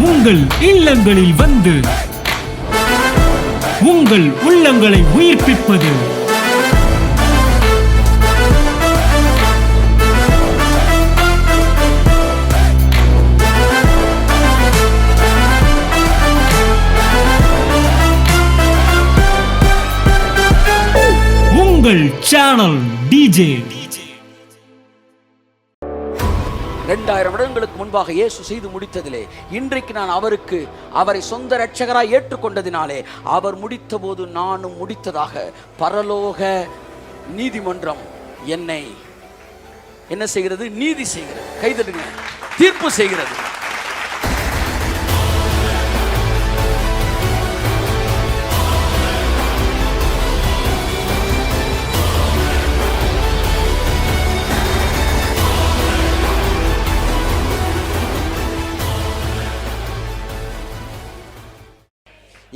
உங்கள் இல்லங்களில் வந்து உங்கள் உள்ளங்களை உயிர்ப்பிப்பது உங்கள் சேனல் டிஜே. 2000 வருடங்களுக்கு முன்பாக இயேசு செய்து முடித்ததிலே இன்றைக்கு நான் அவரை சொந்த இரட்சகராய் ஏற்றுக்கொண்டதினாலே அவர் முடித்த போது நானும் முடித்ததாக பரலோக நீதிமன்றம் என்னை என்ன செய்கிறது? நீதி செய்கிறது. கைதட்டுங்க. தீர்ப்பு செய்கிறது.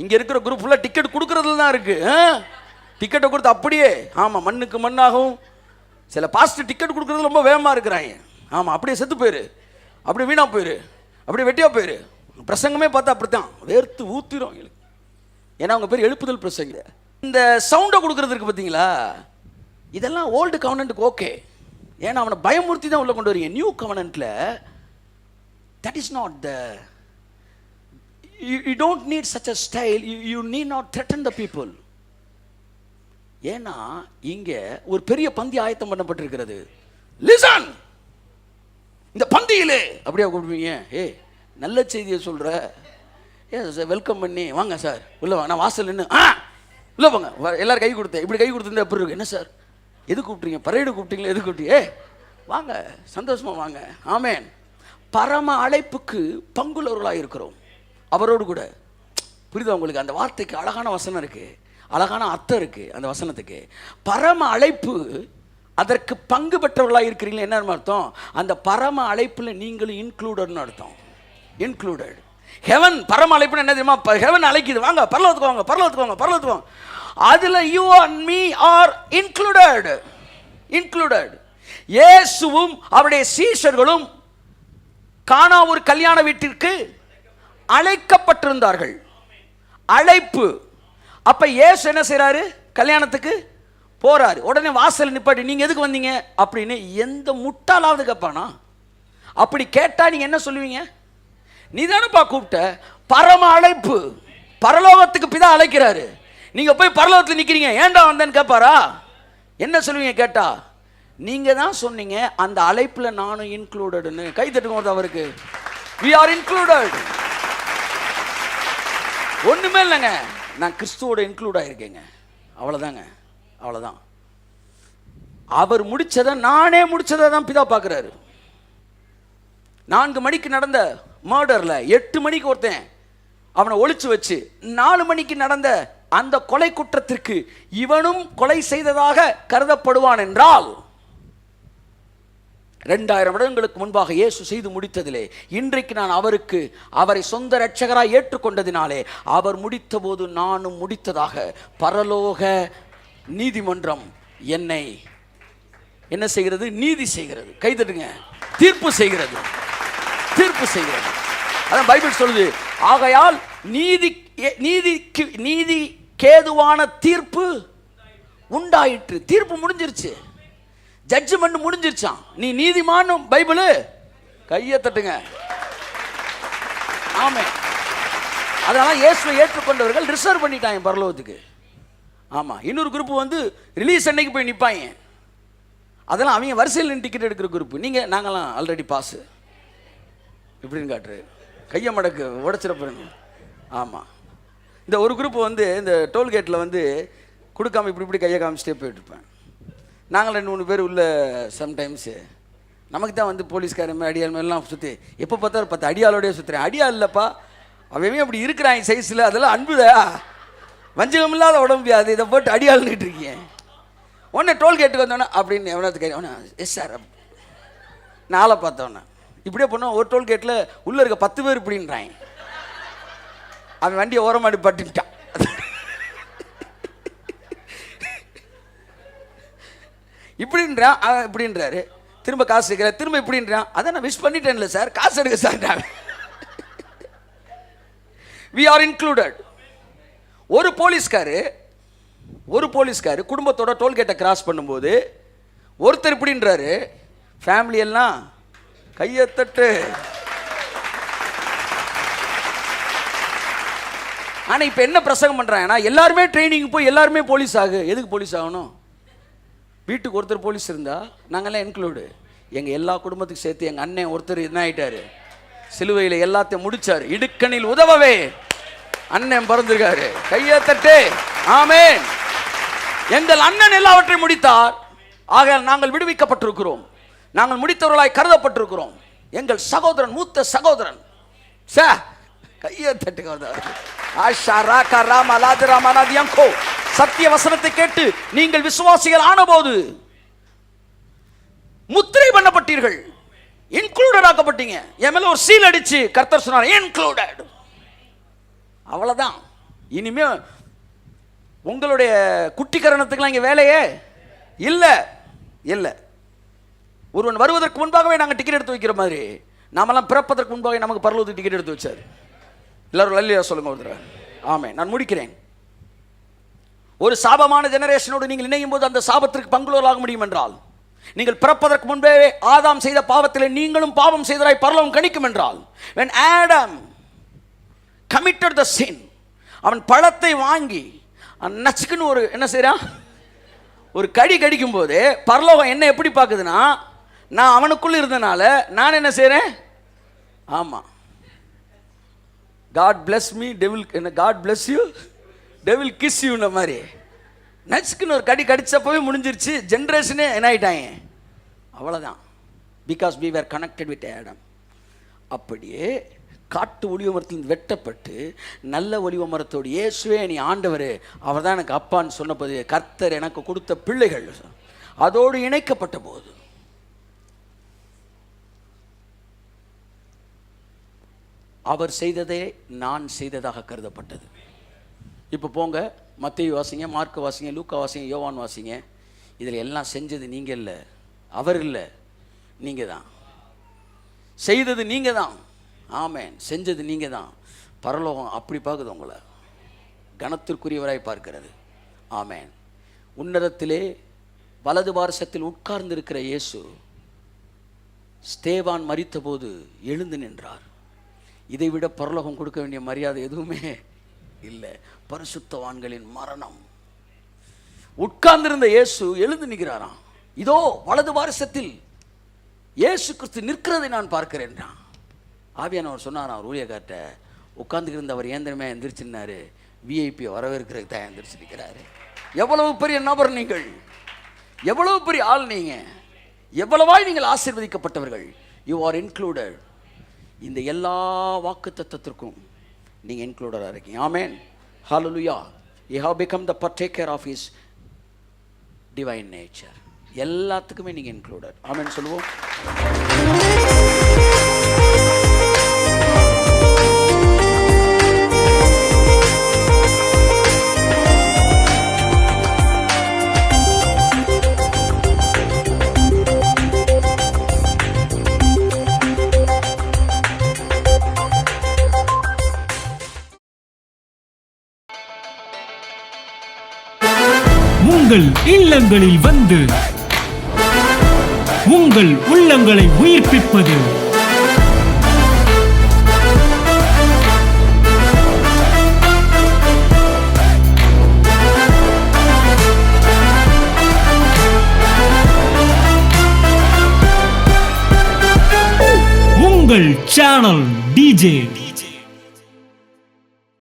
இங்க இருக்கிற குரூப் ஃபுல்லா டிக்கெட் கொடுக்கறதுல தான் இருக்கு. டிக்கெட்டை கொடுத்து அப்படியே மண்ணுக்கு மண்ணாகவும். சில பாஸ்ட் டிக்கெட் கொடுக்கறது ரொம்ப வேகமா இருக்கிறாங்க. அப்படியே செத்து போயிரு, அப்படியே வீணா போயிரு, அப்படியே வெட்டியா போயிரு. பிரசங்கமே பார்த்தா அப்படித்தான் வேர்த்து ஊத்திரும். ஏன்னா அவங்க பேர் எழுப்புதல் பிரசங்க. இந்த சவுண்டை கொடுக்கறதுக்கு பார்த்தீங்களா, இதெல்லாம் ஓல்டு கவர்னன்ட்டுக்கு ஓகே. ஏன்னா அவனை பயமுறுத்தி தான் உள்ள கொண்டு வரீங்க. நியூ கவர்னன்ட்ல that is not the You don't need such a style. You need not threaten the people. ஏன்னா இங்க ஒரு பெரிய பந்தி ஆயத்தம் பண்ணப்பட்டிருக்கிறது. லிசன். இந்த பந்தியிலே அப்படியே கூப்பிடுவீங்க. நல்ல செய்தியை சொல்ற. வெல்கம் பண்ணி வாங்க சார் உள்ள வாங்க. நான் வாசல் நின்று உள்ள போங்க. எல்லாரும் கை கொடுத்தேன். இப்படி கை கொடுத்துருந்தா எப்படி இருக்கு? என்ன சார் எது கூப்பிட்றீங்க? பரேடு கூப்பிட்டீங்களா? எது கூப்பிட்டீங்க? வாங்க சந்தோஷமா வாங்க. ஆமேன். பரம அழைப்புக்கு பங்குள்ளவர்களாக இருக்கிறோம் அவரோடு கூட. புரியுதா உங்களுக்கு? அந்த வார்த்தைக்கு அழகான வசனம் இருக்கு, அழகான அர்த்தம் இருக்கு அந்த வசனத்துக்கு. பரம அழைப்பு, அதற்கு பங்கு பெற்றவர்களாக இருக்கிறீங்களா? என்ன அர்த்தம்? அந்த பரம அழைப்புல நீங்களும் இன்க்ளூடட்னு அர்த்தம். இன்க்ளூடட். ஹெவன் பரம அழைப்புன்னு என்ன தெரியுமா? ஹெவன் அழைக்குது, வாங்க பரலோகத்துக்கு வாங்க, பரலோகத்துக்கு வாங்க, பரலோகத்துக்கு வாங்க. அதுல you and me R included. Included. இயேசுவும் அவருடைய சீஷர்களும் கானா ஒரு கல்யாண வீட்டிற்கு அழைக்கப்பட்டிருந்தார்கள். அழைப்பு. அப்ப இயேசு என்ன செய்றாரு? கல்யாணத்துக்கு போறாரு. உடனே வாசல் நிப்பாட்டி நீங்க எதுக்கு வந்தீங்க அப்படின்னு எந்த முட்டாளாவது கேட்பானா? அப்படி கேட்டா நீங்க என்ன சொல்லுவீங்க? நீ தானப்பா கூப்பிட்ட. பரம அழைப்பு. பரலோகத்துக்கு பிதா அழைக்கிறாரு. நீங்க போய் பரலோகத்தில் நிக்கிறீங்க, ஏன்டா வந்தேன்னு கேட்பாரா? என்ன சொல்லுவீங்க கேட்டா? நீங்க தான் சொன்னீங்க அந்த அழைப்புல நானும் இன்க்ளூடட்னு. கை தட்டுங்க அவருக்கு. we are included. ஒண்ணுமே இல்லைங்க, நான் கிறிஸ்துவோட இன்க்ளூட் ஆயிருக்கேங்க. அவ்வளவுதாங்க, அவ்வளவுதான். அவர் முடிச்சதை நானே முடிச்சதை தான் பிதா பார்க்கிறாரு. 4 மணிக்கு நடந்த மர்டர்ல 8 மணிக்கு ஒருத்தன் அவனை ஒளிச்சு வச்சு 4 மணிக்கு நடந்த அந்த கொலை குற்றத்திற்கு இவனும் கொலை செய்ததாக கருதப்படுவான் என்றால் 2000 வருடங்களுக்கு முன்பாக இயேசு செய்து முடித்ததிலே இன்றைக்கு நான் அவரை சொந்த இரட்சகராய் ஏற்றுக்கொண்டதினாலே அவர் முடித்த போது நானும் முடித்ததாக பரலோக நீதிமன்றம் என்னை என்ன செய்கிறது? நீதி செய்கிறது. கைதட்டுங்க. தீர்ப்பு செய்கிறது. தீர்ப்பு செய்கிறது. அதான் பைபிள் சொல்லுது. ஆகையால் நீதி கேதுவான தீர்ப்பு உண்டாயிற்று. தீர்ப்பு முடிஞ்சிருச்சு. ஜட்ஜ்மெண்ட் முடிஞ்சிருச்சான். நீ நீதிமான். பைபிள் கையை தட்டுங்க. ஆமென். அதனால இயேசுவை ஏற்றுக்கொண்டவர்கள் ரிசர்வ் பண்ணிட்டாங்க பரலோகத்துக்கு. இன்னொரு குரூப் வந்து ரிலீஸ் அன்னைக்கு போய் நிற்பாங்க. அதெல்லாம் அவங்க வரிசையில் டிக்கெட் எடுக்கிற குரூப். நாங்களாம் ஆல்ரெடி பாஸ் இப்படின்னு காட்டுரு. கையை மடக்கு உடச்சிடப்படுங்க. இந்த ஒரு குரூப் வந்து இந்த டோல்கேட்டில் வந்து கொடுக்காம இப்படி கையை காமிச்சிட்டே போயிட்டு இருப்பேன். நாங்கள் 2-3 பேர் உள்ள சம்டைம்ஸு நமக்கு தான் வந்து போலீஸ்காரமே அடியால் மேலாம் சுற்றி எப்போ பார்த்தாலும் 10 அடியாலோடய சுற்றுறேன். அடியால் இல்லைப்பா, அவன் அப்படி இருக்கிறாங்க சைஸில். அதெல்லாம் அன்புதா, வஞ்சகம் இல்லாத உடம்பு. அது இதை போட்டு அடியாள்னுட்டு இருக்கீங்க. உடனே டோல்கேட்டுக்கு வந்தோன்னே அப்படின்னு எவனாவது கை எஸ் சார் நாளை பார்த்தோன்னே இப்படியே போனோம். ஒரு டோல்கேட்டில் உள்ளே இருக்க 10 பேர் இப்படின்றாங்க. அவன் வண்டியை ஓரமாடி பட்டுட்டான். இப்படின்றான், இப்படின்றாரு. திரும்ப காசு கேட்குற, திரும்ப இப்படின்றான். அதான் நான் விஷ் பண்ணிட்டேன்ல சார், காசு எடுக்க சார். we are included. ஒரு போலீஸ்காரு குடும்பத்தோட டோல்கேட்டை கிராஸ் பண்ணும்போது ஒருத்தர் இப்படின்றாரு, ஃபேமிலி எல்லாம் கையை தட்டு. ஆனால் இப்போ என்ன பிரசங்கம் பண்ணுறாங்கன்னா, எல்லாருமே ட்ரைனிங் போய் எல்லாருமே போலீஸ் ஆகு. எதுக்கு போலீஸ் ஆகணும்? வீட்டுக்கு ஒருத்தர் போலீஸ் இருந்தால் நாங்கள்லாம் இன்க்ளூடு. எங்கள் எல்லா குடும்பத்துக்கு சேர்த்து எங்கள் அண்ணன் ஒருத்தர் என்ன ஆகிட்டாரு, சிலுவையில் எல்லாத்தையும் முடிச்சார். இடுக்கணில் உதவவே அண்ணன் பிறந்திருக்காரு. கையை தட்டு. ஆமென். எங்கள் அண்ணன் எல்லாவற்றையும் முடித்தார். ஆக நாங்கள் விடுவிக்கப்பட்டிருக்கிறோம். நாங்கள் முடித்தவர்களாய் கருதப்பட்டிருக்கிறோம். எங்கள் சகோதரன், மூத்த சகோதரன் கையை தட்டுங்க. சத்திய வசனத்தை கேட்டு நீங்கள் விசுவாசிகள் ஆனபோது முத்திரை பண்ணப்பட்டீர்கள், இன்க்ளூடட் ஆக்கப்பட்டீங்க. என் மேல ஒரு சீல் அடிச்சு கர்த்தர் சொன்னார், இன்க்ளூடட். அவ்வளவுதான். இனிமே உங்களுடைய குட்டிக்கரணத்துக்குலாம் இங்கே வேலையே இல்லை. ஒருவன் வருவதற்கு முன்பாகவே நாங்கள் டிக்கெட் எடுத்து வைக்கிற மாதிரி நாமெல்லாம் பிறப்பதற்கு முன்பாகவே நமக்கு பரலோகத்துக்கு டிக்கெட் எடுத்து வச்சார். எல்லாரும் அல்லேலூயா சொல்லுங்க ஒரு தடவை. ஆமென். நான் முடிக்கிறேன். ஒரு சாபமான ஜெனரேஷனோடு நீங்கள் இணையும் போது அந்த சாபத்திற்கு பங்குள்ளவர்களாக முடியும் என்றால், நீங்கள் பிறப்பதற்கு முன்பே ஆதாம் செய்த பாவத்தில் நீங்களும் பாவம் செய்ததாய் பரலோகம் கணிக்கும் என்றால், when Adam committed the sin, அவன் பழத்தை வாங்கி நச்சுக்குன்னு ஒரு என்ன செய்றான், ஒரு கடி கடிக்கும் போது பரலோகம் என்ன எப்படி பார்க்குதுன்னா, நான் அவனுக்குள்ள இருந்தனால நான் என்ன செய்கிறேன், ஆமாம், God bless me, devil என்ன God bless you, devil kiss you ன மாதிரி நச்சுக்குன்னு ஒரு கடி கடிச்சப்பவே முடிஞ்சிருச்சு. ஜென்ரேஷனே என்ன ஆயிட்டாங்க, அவ்வளோதான். Because we were connected with Adam. அப்படியே காட்டு ஒலிவ மரத்தில் வெட்டப்பட்டு நல்ல ஒலிவ மரத்தோடு இயேசுவே நீ ஆண்டவர், அவர் தான் எனக்கு அப்பான்னு சொன்னபோது கர்த்தர் எனக்கு கொடுத்த பிள்ளைகள் அதோடு இணைக்கப்பட்ட போது அவர் செய்ததே நான் செய்ததாக கருதப்பட்டது. இப்போ போங்க, மத்தேயு வாசிங்க, மார்க்கு வாசிங்க, லூக்கா வாசிங்க, யோவான் வாசிங்க. இதில் எல்லாம் செஞ்சது நீங்கள் இல்லை, அவர் இல்லை, நீங்கள் தான் செய்தது. நீங்கள் தான். ஆமென். செஞ்சது நீங்கள் தான். பரலோகம் அப்படி பார்க்குது, உங்களை கனத்திற்குரியவராய் பார்க்கிறது. ஆமென். உன்னதத்திலே வலது பாரசத்தில் உட்கார்ந்திருக்கிற இயேசு ஸ்தேவான் மரித்த போது எழுந்து நின்றார். இதை விட பரலோகம் கொடுக்க வேண்டிய மரியாதை எதுவுமே இல்லை. பரிசுத்தவான்களின் மரணம். உட்கார்ந்திருந்த இயேசு எழுந்து நிற்கிறாராம். இதோ வலது பாரசத்தில் இயேசு கிறிஸ்து நிற்கிறதை நான் பார்க்கிறேன். ஆவியானவர் சொன்னாராம் அவர் ஊழியக்கார்ட்ட, உட்கார்ந்துக்கிருந்த அவர் ஏந்திரமே எந்திரிச்சுன்னாரு, விஐபி வரவேற்கிறதுக்கு தான் எந்திரிச்சு நிற்கிறாரு. எவ்வளவு பெரிய நபர் நீங்கள், எவ்வளவு பெரிய ஆள் நீங்கள், எவ்வளவாய் நீங்கள் ஆசீர்வதிக்கப்பட்டவர்கள். You are included. இந்த எல்லா வாக்கு தத்தத்திற்கும் நீங்கள் இன்க்ளூடடாக இருக்கீங்க. Amen. Hallelujah. You have become the partaker of his divine nature. எல்லாத்துக்குமே நீங்கள் இன்க்ளூடட். ஆமென் சொல்லுவோம். உங்கள் இல்லங்களில் வந்து உங்கள் உள்ளங்களை உயிர்ப்பிப்பது உங்கள் சேனல் டிஜே.